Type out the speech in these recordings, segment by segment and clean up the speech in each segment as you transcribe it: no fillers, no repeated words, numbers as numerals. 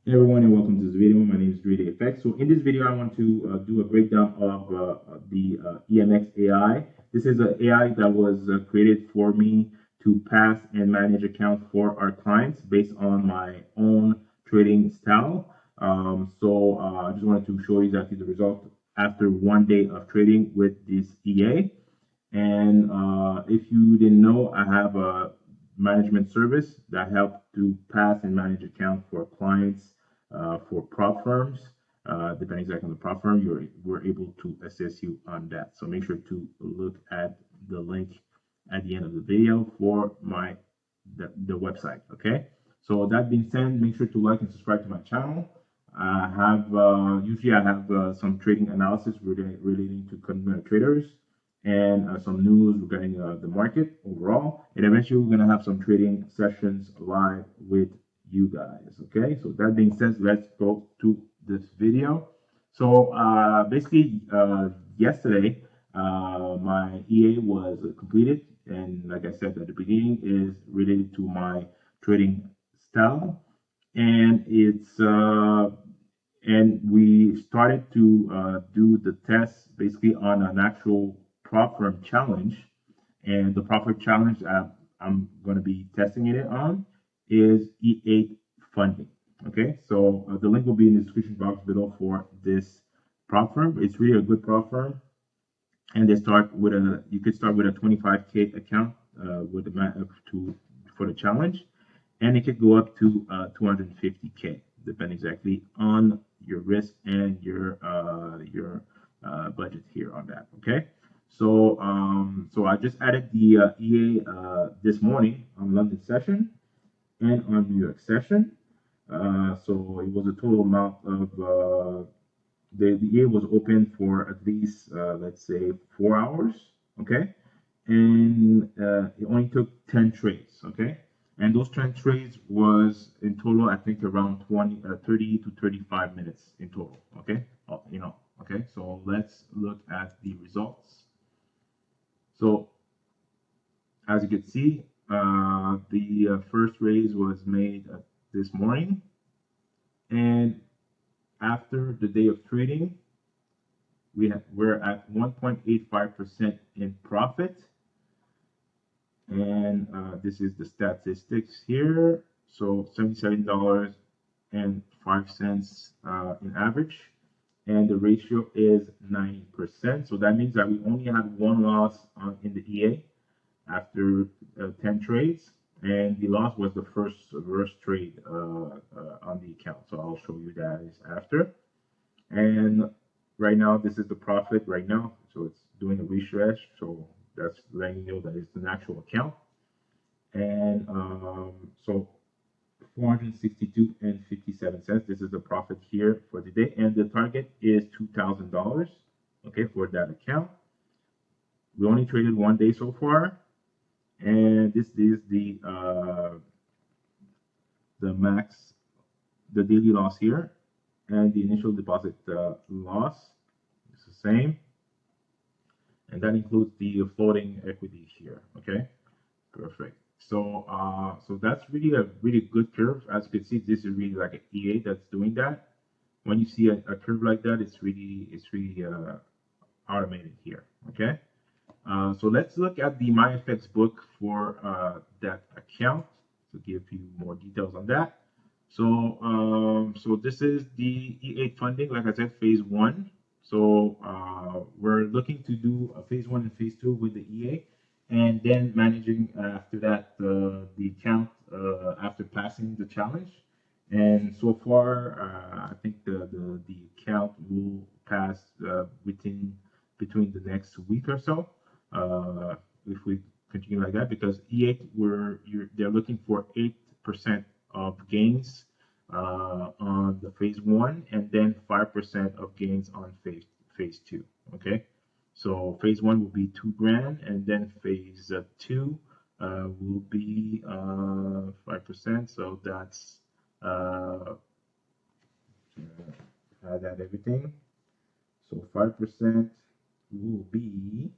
Hey everyone, and welcome to this video. My name is 3D Effects. So in this video, I want to do a breakdown of the EMX AI. This is an AI that was created for me to pass and manage accounts for our clients based on my own trading style. I just wanted to show you exactly the result after 1 day of trading with this EA. And if you didn't know, I have a management service that helps to pass and manage accounts for clients for prop firms. Depending exactly on the prop firm, we're able to assist you on that. So make sure to look at the link at the end of the video for the website. Okay. So that being said, make sure to like and subscribe to my channel. I have usually I have some trading analysis relating to traders and some news regarding the market overall. And eventually, we're going to have some trading sessions live with you guys. Okay, so that being said, let's go to this video. So basically, yesterday, my EA was completed. And like I said at the beginning, is related to my trading style. And we started to do the test basically on an actual prop firm challenge. And the prop firm challenge I'm going to be testing it on is E8 funding. Okay, so the link will be in the description box below for this prop firm. It's really a good prop firm, and you could start with a 25K account with for the challenge, and it could go up to 250K, depending exactly on your risk and your budget here on that. Okay, so I just added the EA this morning on London session and on New York session. So it was a total amount of the EA was open for at least let's say 4 hours. Okay, and it only took 10 trades. Okay, and those 10 trades was in total I think around 30 to 35 minutes in total. Okay, okay, so let's look at the results. So as you can see, the first raise was made this morning, and after the day of trading we're at 1.85% in profit. And this is the statistics here. So $77.05 in average, and the ratio is 90%. So that means that we only had one loss in the EA after 10 trades, and the loss was the first reverse trade on the account. So I'll show you that after. And right now, this is the profit right now. So it's doing a refresh. So that's letting you know that it's an actual account. And so 462 and 57 cents. This is the profit here for today. And the target is $2,000. Okay, for that account. We only traded 1 day so far. And this is the max, the daily loss here, and the initial deposit loss is the same, and that includes the floating equity here. Okay, perfect. So that's really a really good curve. As you can see, this is really like an EA that's doing that. When you see a curve like that, it's really automated here. Okay. So let's look at the MyFX book for that account to give you more details on that. So this is the E8 funding, like I said, phase one. So we're looking to do a phase one and phase two with the EA, and then managing after that the account after passing the challenge. And so far, I think the account will pass between the next week or so, if we continue like that, because E8 they're looking for 8% of gains on the phase one, and then 5% of gains on phase two. Okay, so phase one will be $2,000, and then phase two will be 5%. So that's add that everything. So 5% will be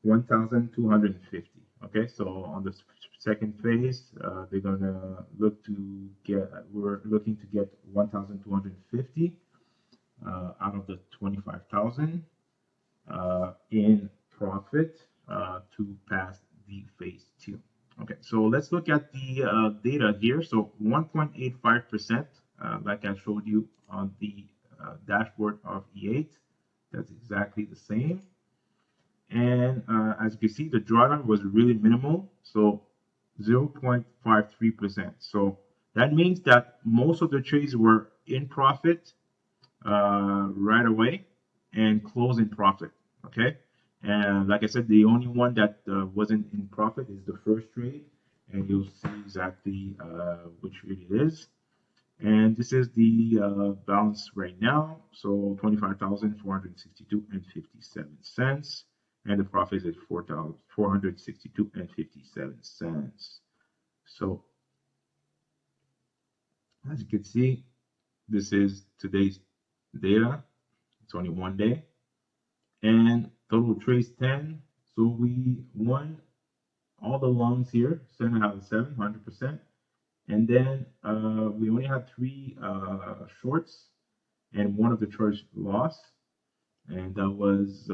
1,250. Okay, so on the second phase, they're gonna look to get. We're looking to get 1,250 out of the 25,000 in profit to pass the phase two. Okay, so let's look at the data here. So 1.85%, like I showed you on the dashboard of E8, that's exactly the same. And as you can see, the drawdown was really minimal, so 0.53%. So that means that most of the trades were in profit right away and close in profit. Okay, and like I said, the only one that wasn't in profit is the first trade, and you'll see exactly which trade it is. And this is the balance right now. So 25,462 and 57 cents. And the profit is 4,462 and 57 cents. So as you can see, this is today's data. It's only one day. And total trades 10. So we won all the longs here, 7 out of 7, 100%. And then we only had 3 shorts, and one of the shorts lost. And that was,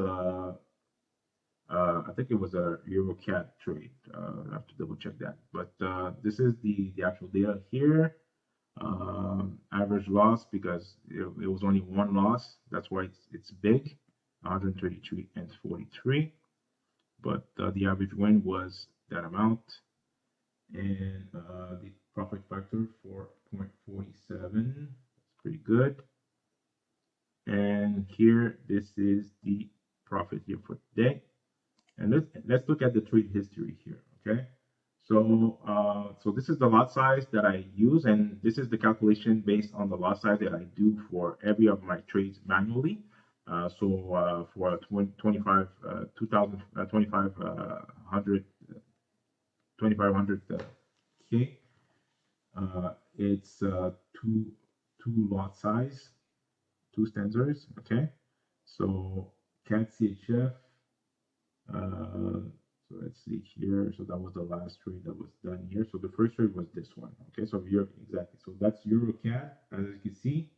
I think it was a EuroCAD trade. I have to double check that. But this is the actual data here. Average loss, because it was only one loss. That's why it's big, 133 and 43. But the average win was that amount. And the profit factor 4.47. It's pretty good. And here, this is the profit here for today. And let's look at the trade history here. Okay. So this is the lot size that I use, and this is the calculation based on the lot size that I do for every of my trades manually. For 25, 2000, 2500, 2500 K, it's two lot size, two stanzas. Okay, so CAD CHF. So let's see here. So that was the last trade that was done here. So the first trade was this one. Okay, so Euro, exactly. So that's EuroCAD, as you can see,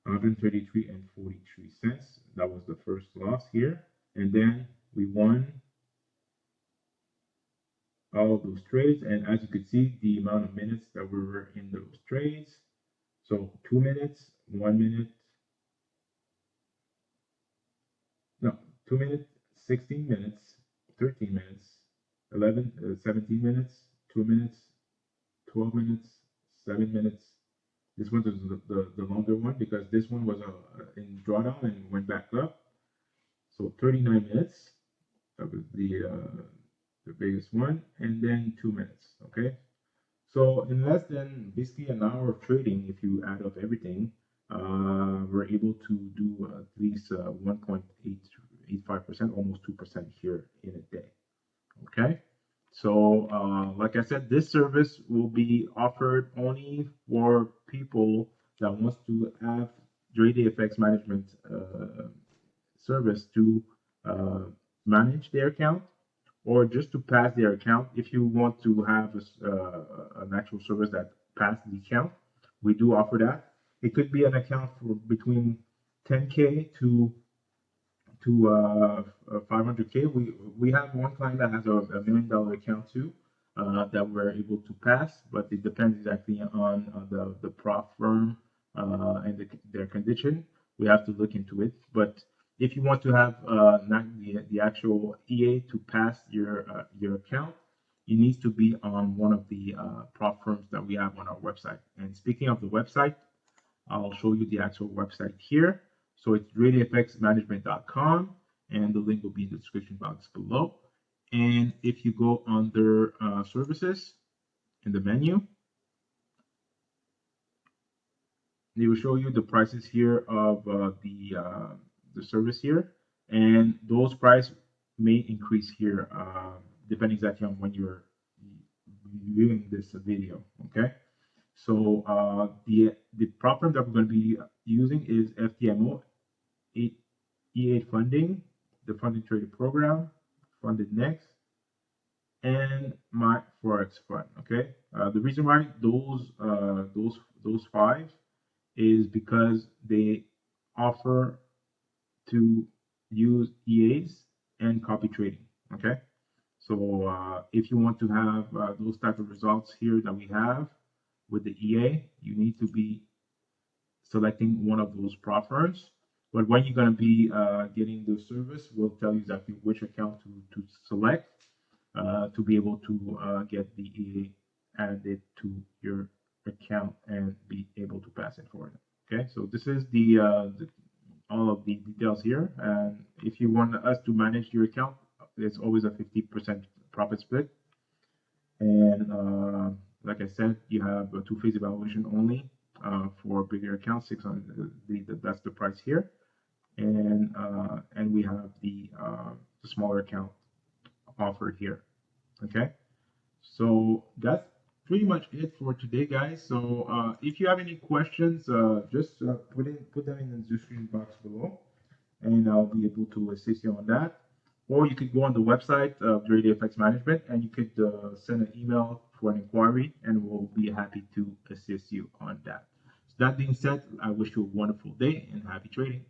133 and 43 cents. That was the first loss here, and then we won all of those trades. And as you can see, the amount of minutes that we were in those trades. So 2 minutes, 1 minute, no, 2 minutes, 16 minutes, 13 minutes, 17 minutes, 2 minutes, 12 minutes, 7 minutes. This one is the longer one because this one was in drawdown and went back up. So 39 minutes. That was the biggest one, and then 2 minutes. Okay. So in less than basically an hour of trading, if you add up everything, we're able to do at least 1.85%, almost 2% here in a day. Okay. So, like I said, this service will be offered only for people that wants to have 3D effects management service to uh, manage their account or just to pass their account. If you want to have an actual service that pass the account, we do offer that. It could be an account for between 10K to 500K. We have one client that has a $1 million account too, that we're able to pass, but it depends exactly on the prop firm and their condition. We have to look into it. But if you want to have not the actual EA to pass your account, it needs to be on one of the prop firms that we have on our website. And speaking of the website, I'll show you the actual website here. So it's radieffectsmanagement.com, and the link will be in the description box below. And if you go under services in the menu, they will show you the prices here of the service here, and those prices may increase here depending exactly on when you're viewing this video. Okay. So the program that we're going to be using is FTMO E8 funding, the funding trader program funded next, and my forex fund. Okay, the reason why those five is because they offer to use EAs and copy trading. Okay, so if you want to have those type of results here that we have with the EA, you need to be selecting one of those prop firms. But when you're going to be getting the service, we'll tell you exactly which account to select to be able to get the EA added to your account and be able to pass it forward. Okay, so this is the all of the details here. And if you want us to manage your account, there's always a 50% profit split. And like I said, you have a two-phase evaluation only for bigger accounts, 600. That's the price here, and we have the smaller account offered here. Okay, so that's pretty much it for today, guys. So if you have any questions, just put them in the description box below, and I'll be able to assist you on that. Or you could go on the website of FX Management and you could send an email for an inquiry, and we'll be happy to assist you on that. So that being said, I wish you a wonderful day and happy trading.